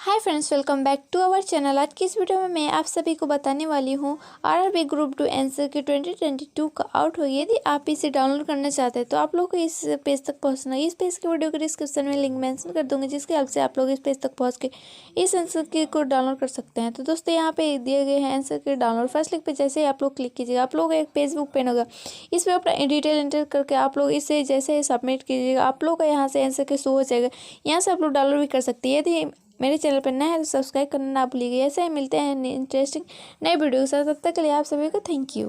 Hi friends, welcome back to our channel. आज की इस वीडियो में मैं आप सभी को बताने वाली हूँ आरआरबी ग्रुप 2 आंसर की 2022 का आउट हो। यदि आप इसे डाउनलोड करना चाहते हैं तो आप लोग को इस पेज तक पहुँचना है। इस पेज के वीडियो के डिस्क्रिप्शन में लिंक मेंशन कर दूंगी, जिसके हेल्प से आप लोग इस पेज तक पहुँच के इस आंसर की को डाउनलोड कर सकते हैं। तो दोस्तों, यहाँ पे दिए गए हैं आंसर के डाउनलोड। फर्स्ट लिंक पे जैसे ही आप लोग क्लिक कीजिएगा, आप लोग एक फेसबुक पेन होगा, इसमें अपना डिटेल एंटर करके आप लोग इसे जैसे ही सबमिट कीजिएगा, आप लोग का यहाँ से आंसर के शो हो जाएगा। यहाँ से आप लोग डाउनलोड भी कर सकते हैं। यदि मेरे चैनल पर नया है तो सब्सक्राइब करना ना भूलिएगा। ऐसे ही मिलते हैं इंटरेस्टिंग नए वीडियो के साथ। तब तक के लिए आप सभी को थैंक यू।